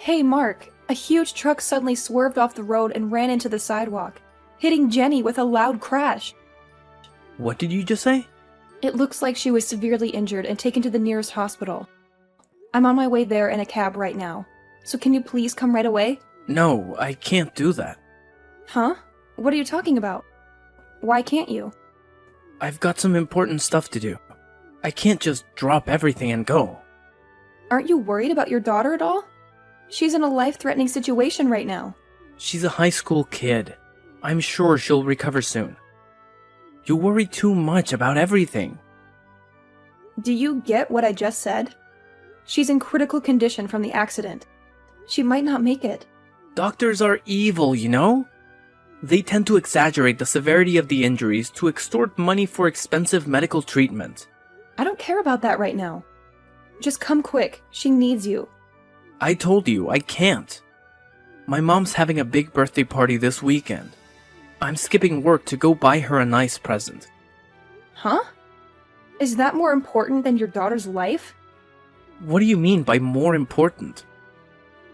Hey, Mark, a huge truck suddenly swerved off the road and ran into the sidewalk, hitting Jenny with a loud crash. What did you just say? It looks like she was severely injured and taken to the nearest hospital. I'm on my way there in a cab right now, so can you please come right away? No, I can't do that. Huh? What are you talking about? Why can't you? I've got some important stuff to do. I can't just drop everything and go. Aren't you worried about your daughter at all? She's in a life-threatening situation right now. She's a high school kid. I'm sure she'll recover soon. You worry too much about everything. Do you get what I just said? She's in critical condition from the accident. She might not make it. Doctors are evil, you know? They tend to exaggerate the severity of the injuries to extort money for expensive medical treatment. I don't care about that right now. Just come quick. She needs you. I told you, I can't. My mom's having a big birthday party this weekend. I'm skipping work to go buy her a nice present. Huh? Is that more important than your daughter's life? What do you mean by more important?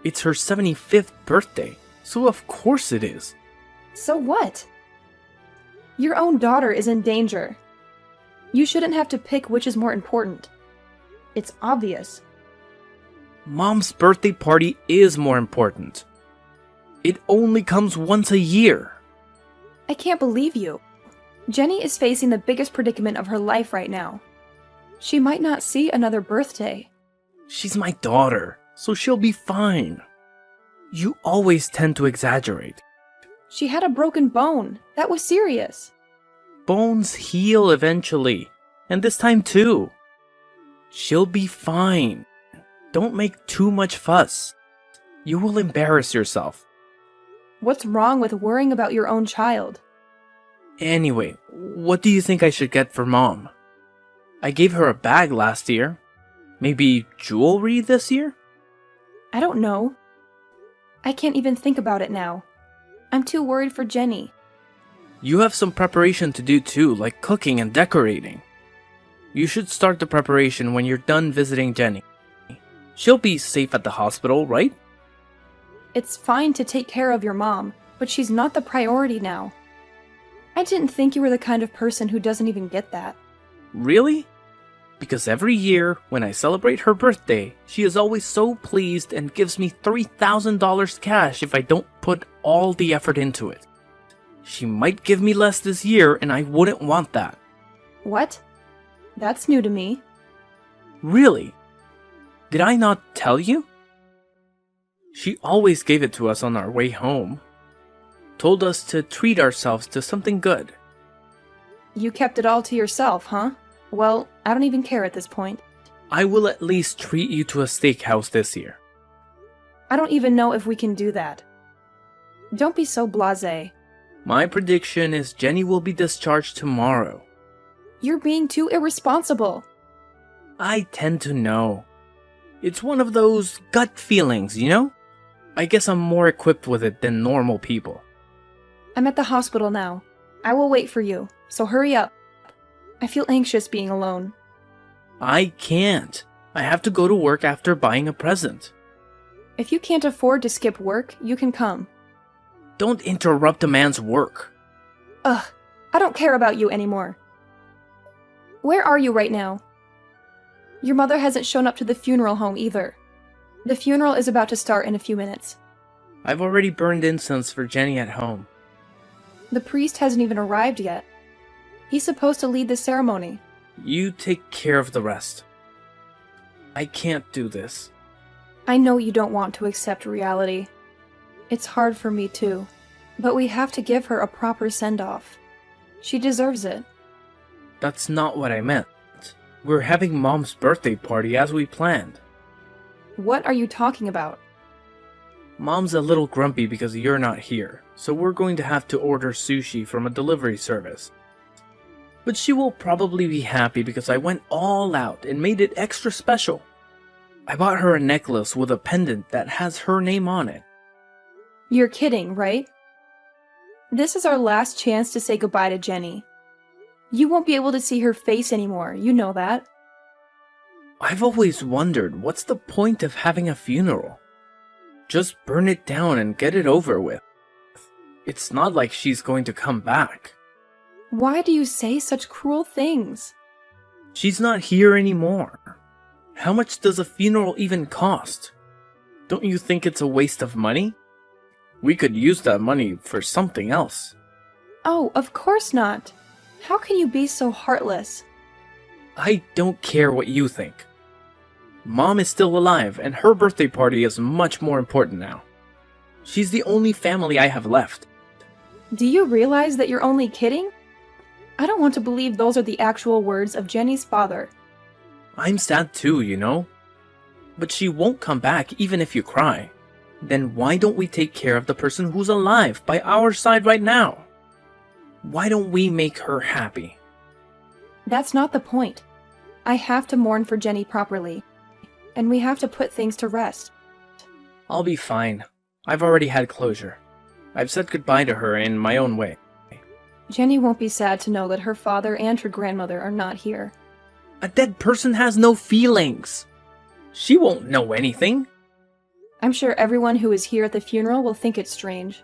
It's her 75th birthday, so of course it is. So what? Your own daughter is in danger. You shouldn't have to pick which is more important. It's obvious. Mom's birthday party is more important. It only comes once a year. I can't believe you. Jenny is facing the biggest predicament of her life right now. She might not see another birthday. She's my daughter, so she'll be fine. You always tend to exaggerate. She had a broken bone. That was serious. Bones heal eventually, and this time too. She'll be fine. Don't make too much fuss. You will embarrass yourself. What's wrong with worrying about your own child? Anyway, what do you think I should get for Mom? I gave her a bag last year. Maybe jewelry this year? I don't know. I can't even think about it now. I'm too worried for Jenny. You have some preparation to do too, like cooking and decorating. You should start the preparation when you're done visiting Jenny. She'll be safe at the hospital, right? It's fine to take care of your mom, but she's not the priority now. I didn't think you were the kind of person who doesn't even get that. Really? Because every year, when I celebrate her birthday, she is always so pleased and gives me $3,000 cash if I don't put all the effort into it. She might give me less this year, and I wouldn't want that. What? That's new to me. Really? Did I not tell you? She always gave it to us on our way home. Told us to treat ourselves to something good. You kept it all to yourself, huh? Well, I don't even care at this point. I will at least treat you to a steakhouse this year. I don't even know if we can do that. Don't be so blasé. My prediction is Jenny will be discharged tomorrow. You're being too irresponsible. I tend to know. It's one of those gut feelings, you know? I guess I'm more equipped with it than normal people. I'm at the hospital now. I will wait for you, so hurry up. I feel anxious being alone. I can't. I have to go to work after buying a present. If you can't afford to skip work, you can come. Don't interrupt a man's work. Ugh, I don't care about you anymore. Where are you right now? Your mother hasn't shown up to the funeral home either. The funeral is about to start in a few minutes. I've already burned incense for Jenny at home. The priest hasn't even arrived yet. He's supposed to lead the ceremony. You take care of the rest. I can't do this. I know you don't want to accept reality. It's hard for me too. But we have to give her a proper send-off. She deserves it. That's not what I meant. We're having Mom's birthday party as we planned. What are you talking about? Mom's a little grumpy because you're not here, so we're going to have to order sushi from a delivery service. But she will probably be happy because I went all out and made it extra special. I bought her a necklace with a pendant that has her name on it. You're kidding, right? This is our last chance to say goodbye to Jenny. You won't be able to see her face anymore, you know that. I've always wondered what's the point of having a funeral. Just burn it down and get it over with. It's not like she's going to come back. Why do you say such cruel things? She's not here anymore. How much does a funeral even cost? Don't you think it's a waste of money? We could use that money for something else. Oh, of course not. How can you be so heartless? I don't care what you think. Mom is still alive, and her birthday party is much more important now. She's the only family I have left. Do you realize that you're only kidding? I don't want to believe those are the actual words of Jenny's father. I'm sad too, you know? But she won't come back even if you cry. Then why don't we take care of the person who's alive by our side right now? Why don't we make her happy? That's not the point. I have to mourn for Jenny properly, and we have to put things to rest. I'll be fine. I've already had closure. I've said goodbye to her in my own way. Jenny won't be sad to know that her father and her grandmother are not here. A dead person has no feelings. She won't know anything. I'm sure everyone who is here at the funeral will think it's strange.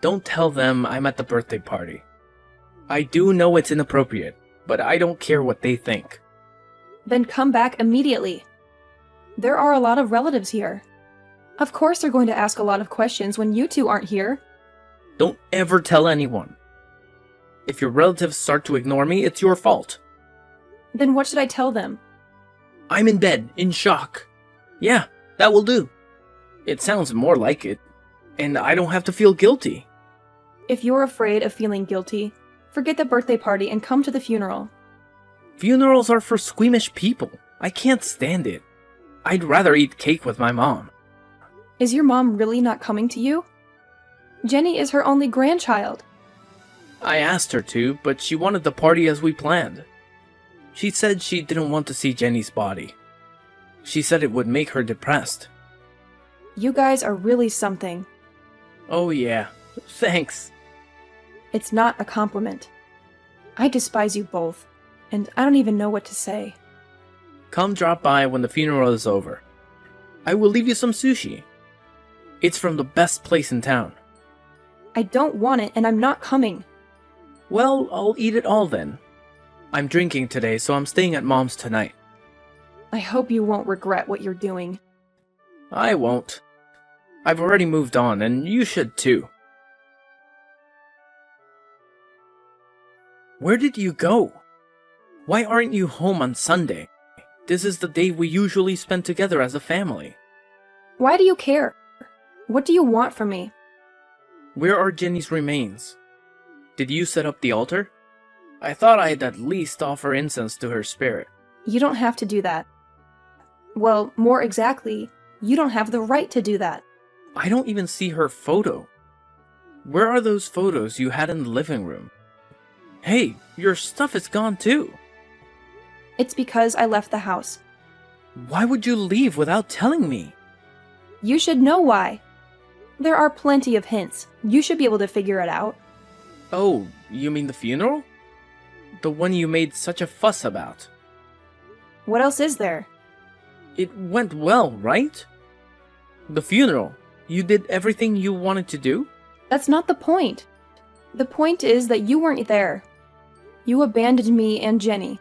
Don't tell them I'm at the birthday party. I do know it's inappropriate, but I don't care what they think. Then come back immediately. There are a lot of relatives here. Of course they're going to ask a lot of questions when you two aren't here. Don't ever tell anyone. If your relatives start to ignore me, it's your fault. Then what should I tell them? I'm in bed, in shock. Yeah, that will do. It sounds more like it, and I don't have to feel guilty. If you're afraid of feeling guilty, forget the birthday party and come to the funeral. Funerals are for squeamish people. I can't stand it. I'd rather eat cake with my mom. Is your mom really not coming to you? Jenny is her only grandchild. I asked her to, but she wanted the party as we planned. She said she didn't want to see Jenny's body. She said it would make her depressed. You guys are really something. Oh yeah, thanks. It's not a compliment. I despise you both, and I don't even know what to say. Come drop by when the funeral is over. I will leave you some sushi. It's from the best place in town. I don't want it, and I'm not coming. Well, I'll eat it all then. I'm drinking today, so I'm staying at Mom's tonight. I hope you won't regret what you're doing. I won't. I've already moved on, and you should too. Where did you go? Why aren't you home on Sunday? This is the day we usually spend together as a family. Why do you care? What do you want from me? Where are Jenny's remains? Did you set up the altar? I thought I'd at least offer incense to her spirit. You don't have to do that. Well, more exactly, you don't have the right to do that. I don't even see her photo. Where are those photos you had in the living room? Hey, your stuff is gone too. It's because I left the house. Why would you leave without telling me? You should know why. There are plenty of hints. You should be able to figure it out. Oh, you mean the funeral? The one you made such a fuss about. What else is there? It went well, right? The funeral. You did everything you wanted to do? That's not the point. The point is that you weren't there. You abandoned me and Jenny.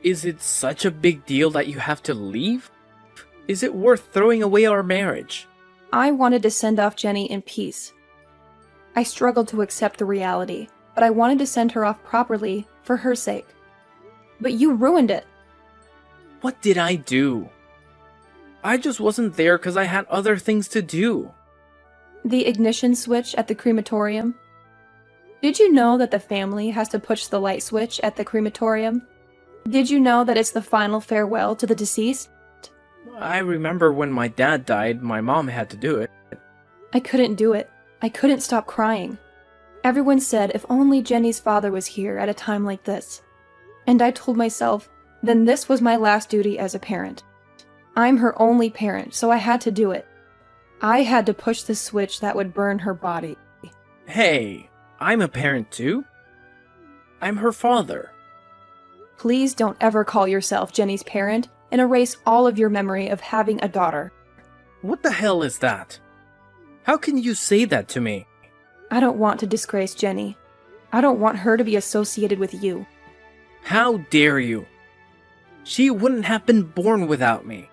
Is it such a big deal that you have to leave? Is it worth throwing away our marriage? I wanted to send off Jenny in peace. I struggled to accept the reality, but I wanted to send her off properly for her sake. But you ruined it. What did I do? I just wasn't there because I had other things to do. The ignition switch at the crematorium. Did you know that the family has to push the light switch at the crematorium? Did you know that it's the final farewell to the deceased? I remember when my dad died, my mom had to do it. I couldn't do it. I couldn't stop crying. Everyone said if only Jenny's father was here at a time like this. And I told myself, then this was my last duty as a parent. I'm her only parent, so I had to do it. I had to push the switch that would burn her body. Hey, I'm a parent too. I'm her father. Please don't ever call yourself Jenny's parent and erase all of your memory of having a daughter. What the hell is that? How can you say that to me? I don't want to disgrace Jenny. I don't want her to be associated with you. How dare you? She wouldn't have been born without me.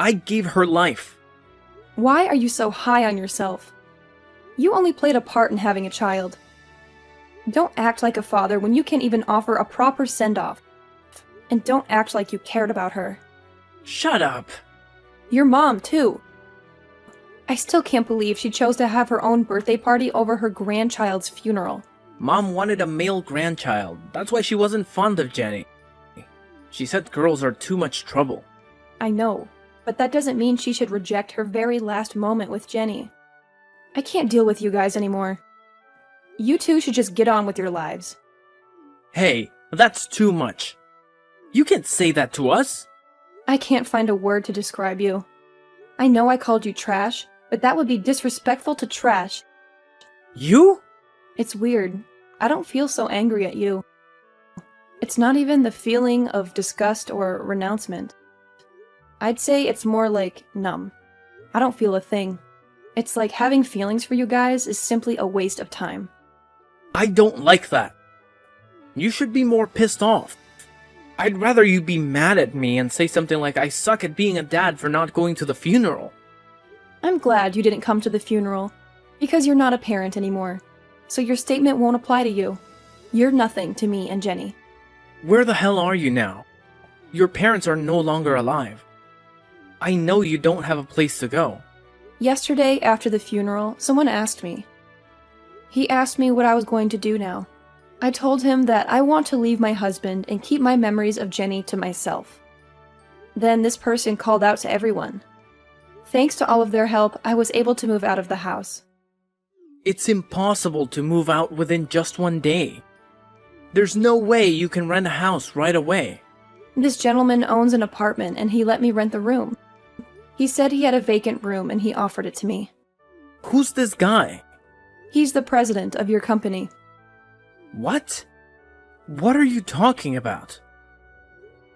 I gave her life. Why are you so high on yourself? You only played a part in having a child. Don't act like a father when you can't even offer a proper send-off. And don't act like you cared about her. Shut up. Your mom, too. I still can't believe she chose to have her own birthday party over her grandchild's funeral. Mom wanted a male grandchild. That's why she wasn't fond of Jenny. She said girls are too much trouble. I know, but that doesn't mean she should reject her very last moment with Jenny. I can't deal with you guys anymore. You two should just get on with your lives. Hey, that's too much. You can't say that to us. I can't find a word to describe you. I know I called you trash, but that would be disrespectful to trash. You? It's weird. I don't feel so angry at you. It's not even the feeling of disgust or renouncement. I'd say it's more like numb. I don't feel a thing. It's like having feelings for you guys is simply a waste of time. I don't like that. You should be more pissed off. I'd rather you be mad at me and say something like I suck at being a dad for not going to the funeral. I'm glad you didn't come to the funeral, because you're not a parent anymore, so your statement won't apply to you. You're nothing to me and Jenny. Where the hell are you now? Your parents are no longer alive. I know you don't have a place to go. Yesterday, after the funeral, someone asked me. He asked me what I was going to do now. I told him that I want to leave my husband and keep my memories of Jenny to myself. Then this person called out to everyone. Thanks to all of their help, I was able to move out of the house. It's impossible to move out within just one day. There's no way you can rent a house right away. This gentleman owns an apartment and he let me rent the room. He said he had a vacant room and he offered it to me. Who's this guy? He's the president of your company. What? What are you talking about?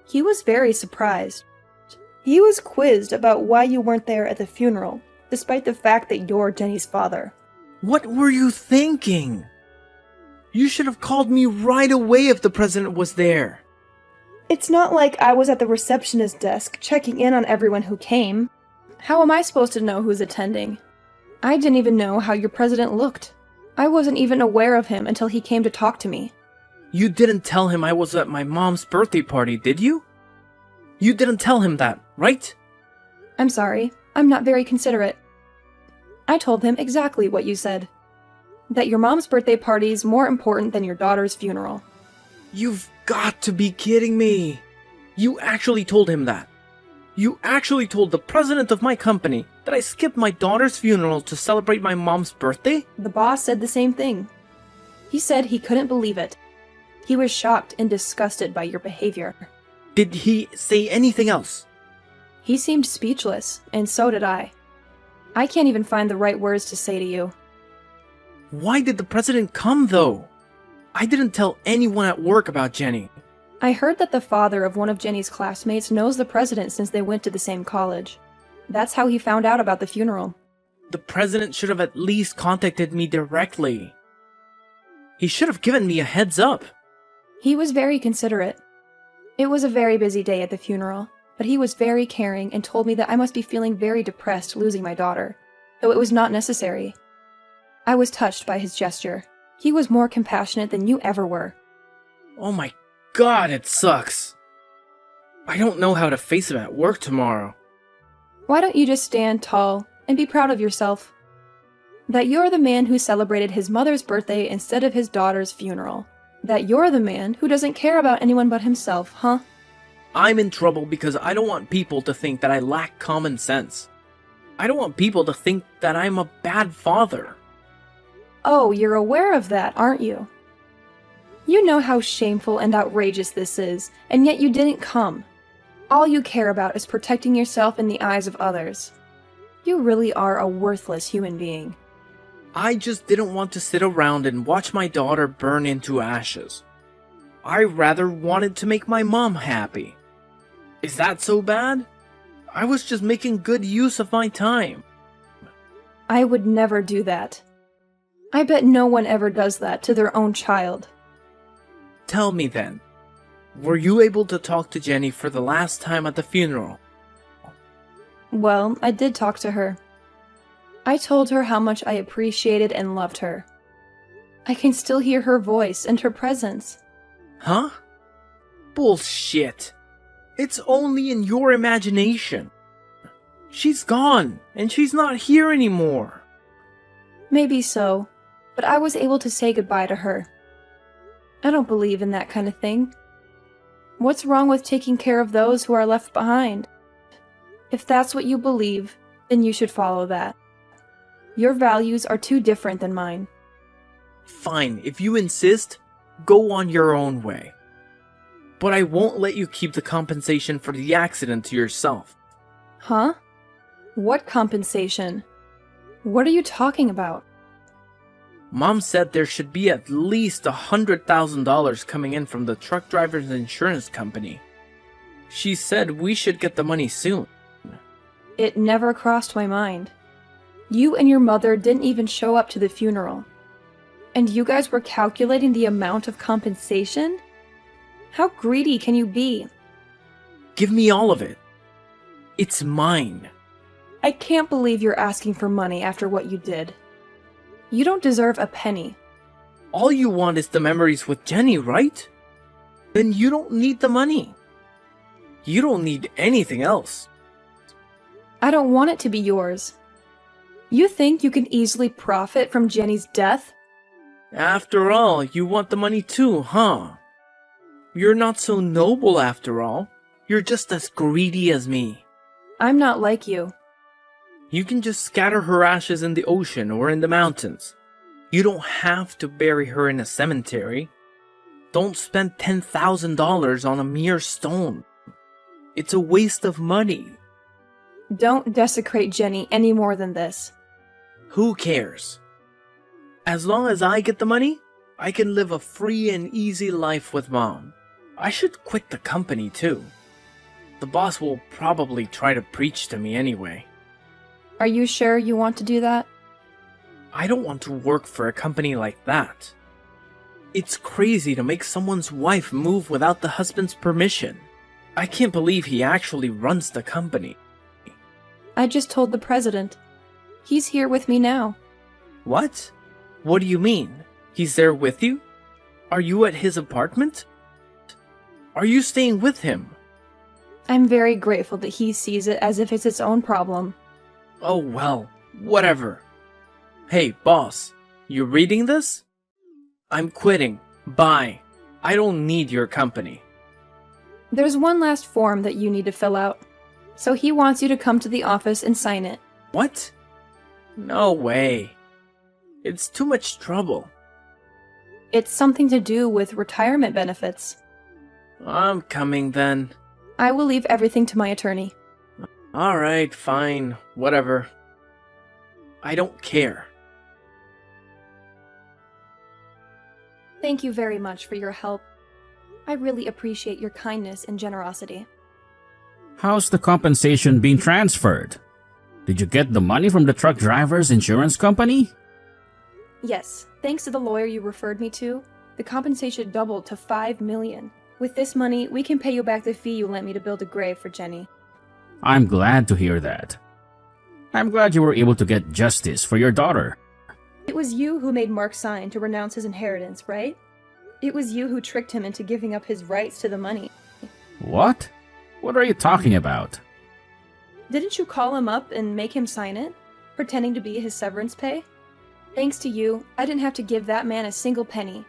He was very surprised. He was quizzed about why you weren't there at the funeral, despite the fact that you're Jenny's father. What were you thinking? You should have called me right away if the president was there. It's not like I was at the receptionist desk checking in on everyone who came. How am I supposed to know who's attending? I didn't even know how your president looked. I wasn't even aware of him until he came to talk to me. You didn't tell him I was at my mom's birthday party, did you? You didn't tell him that, right? I'm sorry. I'm not very considerate. I told him exactly what you said. That your mom's birthday party is more important than your daughter's funeral. You've got to be kidding me. You actually told him that. You actually told the president of my company that I skipped my daughter's funeral to celebrate my mom's birthday? The boss said the same thing. He said he couldn't believe it. He was shocked and disgusted by your behavior. Did he say anything else? He seemed speechless, and so did I. I can't even find the right words to say to you. Why did the president come, though? I didn't tell anyone at work about Jenny. I heard that the father of one of Jenny's classmates knows the president since they went to the same college. That's how he found out about the funeral. The president should have at least contacted me directly. He should have given me a heads up. He was very considerate. It was a very busy day at the funeral, but he was very caring and told me that I must be feeling very depressed losing my daughter, though it was not necessary. I was touched by his gesture. He was more compassionate than you ever were. Oh my God, it sucks. I don't know how to face him at work tomorrow. Why don't you just stand tall and be proud of yourself? That you're the man who celebrated his mother's birthday instead of his daughter's funeral. That you're the man who doesn't care about anyone but himself, huh? I'm in trouble because I don't want people to think that I lack common sense. I don't want people to think that I'm a bad father. Oh, you're aware of that, aren't you? You know how shameful and outrageous this is, and yet you didn't come. All you care about is protecting yourself in the eyes of others. You really are a worthless human being. I just didn't want to sit around and watch my daughter burn into ashes. I rather wanted to make my mom happy. Is that so bad? I was just making good use of my time. I would never do that. I bet no one ever does that to their own child. Tell me then, were you able to talk to Jenny for the last time at the funeral? Well, I did talk to her. I told her how much I appreciated and loved her. I can still hear her voice and her presence. Huh? Bullshit. It's only in your imagination. She's gone, and she's not here anymore. Maybe so, but I was able to say goodbye to her. I don't believe in that kind of thing. What's wrong with taking care of those who are left behind? If that's what you believe, then you should follow that. Your values are too different than mine. Fine, if you insist, go on your own way. But I won't let you keep the compensation for the accident to yourself. Huh? What compensation? What are you talking about? Mom said there should be at least $100,000 coming in from the truck driver's insurance company. She said we should get the money soon. It never crossed my mind. You and your mother didn't even show up to the funeral. And you guys were calculating the amount of compensation? How greedy can you be? Give me all of it. It's mine. I can't believe you're asking for money after what you did. You don't deserve a penny. All you want is the memories with Jenny, right? Then you don't need the money. You don't need anything else. I don't want it to be yours. You think you can easily profit from Jenny's death? After all, you want the money too, huh? You're not so noble after all. You're just as greedy as me. I'm not like you. You can just scatter her ashes in the ocean or in the mountains. You don't have to bury her in a cemetery. Don't spend $10,000 on a mere stone. It's a waste of money. Don't desecrate Jenny any more than this. Who cares? As long as I get the money, I can live a free and easy life with Mom. I should quit the company too. The boss will probably try to preach to me anyway. Are you sure you want to do that? I don't want to work for a company like that. It's crazy to make someone's wife move without the husband's permission. I can't believe he actually runs the company. I just told the president. He's here with me now. What? What do you mean? He's there with you? Are you at his apartment? Are you staying with him? I'm very grateful that he sees it as if it's its own problem. Oh well, whatever. Hey, boss, you reading this? I'm quitting. Bye. I don't need your company. There's one last form that you need to fill out. So he wants you to come to the office and sign it. What? No way. It's too much trouble. It's something to do with retirement benefits. I'm coming then. I will leave everything to my attorney. Alright, fine. Whatever. I don't care. Thank you very much for your help. I really appreciate your kindness and generosity. How's the compensation being transferred? Did you get the money from the truck driver's insurance company? Yes, thanks to the lawyer you referred me to, the compensation doubled to $5 million. With this money, we can pay you back the fee you lent me to build a grave for Jenny. I'm glad to hear that. I'm glad you were able to get justice for your daughter. It was you who made Mark sign to renounce his inheritance, right? It was you who tricked him into giving up his rights to the money. What? What are you talking about? Didn't you call him up and make him sign it, pretending to be his severance pay? Thanks to you, I didn't have to give that man a single penny.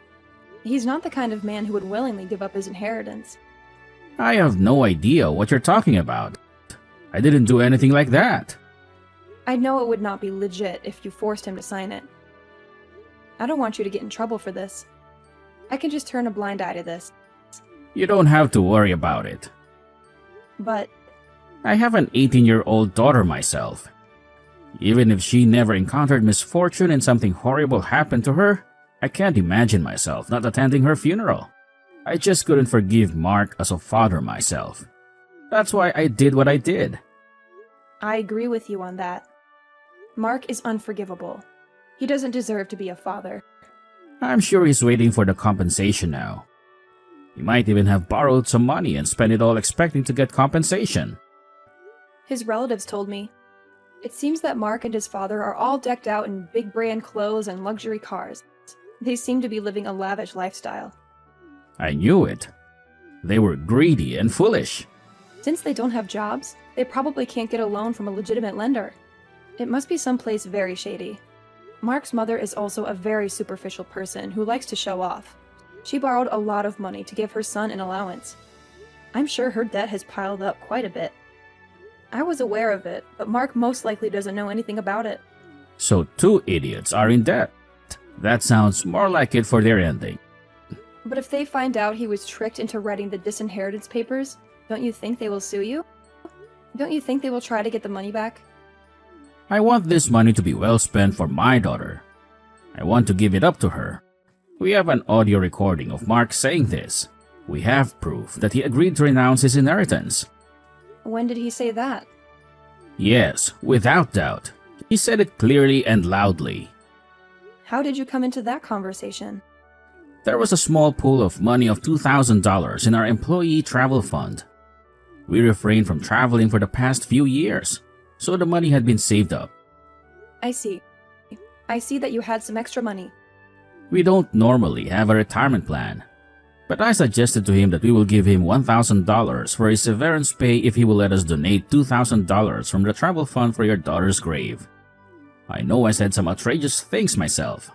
He's not the kind of man who would willingly give up his inheritance. I have no idea what you're talking about. I didn't do anything like that. I know it would not be legit if you forced him to sign it. I don't want you to get in trouble for this. I can just turn a blind eye to this. You don't have to worry about it. But I have an 18-year-old daughter myself. Even if she never encountered misfortune and something horrible happened to her, I can't imagine myself not attending her funeral. I just couldn't forgive Mark as a father myself. That's why I did what I did. I agree with you on that. Mark is unforgivable. He doesn't deserve to be a father. I'm sure he's waiting for the compensation now. He might even have borrowed some money and spent it all expecting to get compensation. His relatives told me. It seems that Mark and his father are all decked out in big brand clothes and luxury cars. They seem to be living a lavish lifestyle. I knew it. They were greedy and foolish. Since they don't have jobs, they probably can't get a loan from a legitimate lender. It must be someplace very shady. Mark's mother is also a very superficial person who likes to show off. She borrowed a lot of money to give her son an allowance. I'm sure her debt has piled up quite a bit. I was aware of it, but Mark most likely doesn't know anything about it. So 2 idiots are in debt. That sounds more like it for their ending. But if they find out he was tricked into writing the disinheritance papers, don't you think they will sue you? Don't you think they will try to get the money back? I want this money to be well spent for my daughter. I want to give it up to her. We have an audio recording of Mark saying this. We have proof that he agreed to renounce his inheritance. When did he say that? Yes, without doubt. He said it clearly and loudly. How did you come into that conversation? There was a small pool of money of $2,000 in our employee travel fund. We refrained from traveling for the past few years, so the money had been saved up. I see. I see that you had some extra money. We don't normally have a retirement plan, but I suggested to him that we will give him $1,000 for his severance pay if he will let us donate $2,000 from the travel fund for your daughter's grave. I know I said some outrageous things myself.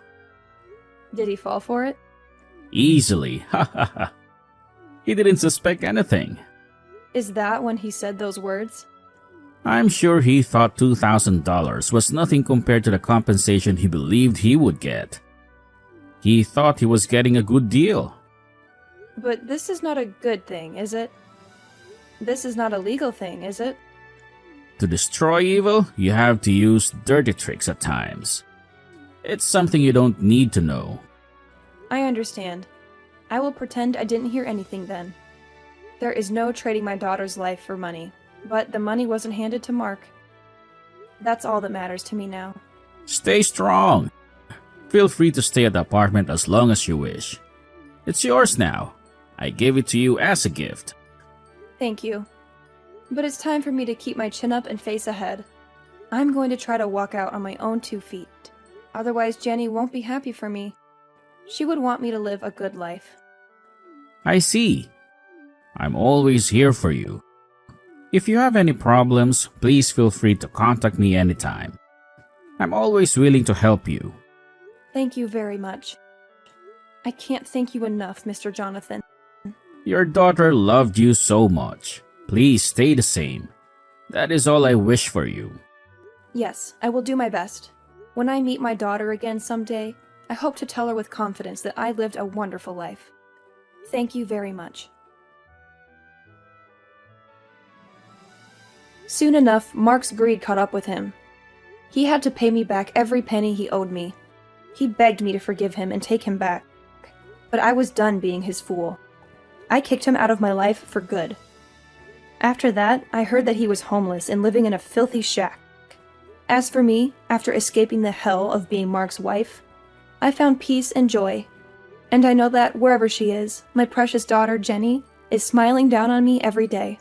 Did he fall for it? Easily, ha ha ha. He didn't suspect anything. Is that when he said those words? I'm sure he thought $2,000 was nothing compared to the compensation he believed he would get. He thought he was getting a good deal. But this is not a good thing, is it? This is not a legal thing, is it? To destroy evil, you have to use dirty tricks at times. It's something you don't need to know. I understand. I will pretend I didn't hear anything then. There is no trading my daughter's life for money, but the money wasn't handed to Mark. That's all that matters to me now. Stay strong. Feel free to stay at the apartment as long as you wish. It's yours now. I gave it to you as a gift. Thank you. But it's time for me to keep my chin up and face ahead. I'm going to try to walk out on my own 2 feet. Otherwise, Jenny won't be happy for me. She would want me to live a good life. I see. I'm always here for you. If you have any problems, please feel free to contact me anytime. I'm always willing to help you. Thank you very much. I can't thank you enough, Mr. Jonathan. Your daughter loved you so much. Please stay the same. That is all I wish for you. Yes, I will do my best. When I meet my daughter again someday, I hope to tell her with confidence that I lived a wonderful life. Thank you very much. Soon enough, Mark's greed caught up with him. He had to pay me back every penny he owed me. He begged me to forgive him and take him back. But I was done being his fool. I kicked him out of my life for good. After that, I heard that he was homeless and living in a filthy shack. As for me, after escaping the hell of being Mark's wife, I found peace and joy. And I know that wherever she is, my precious daughter, Jenny, is smiling down on me every day.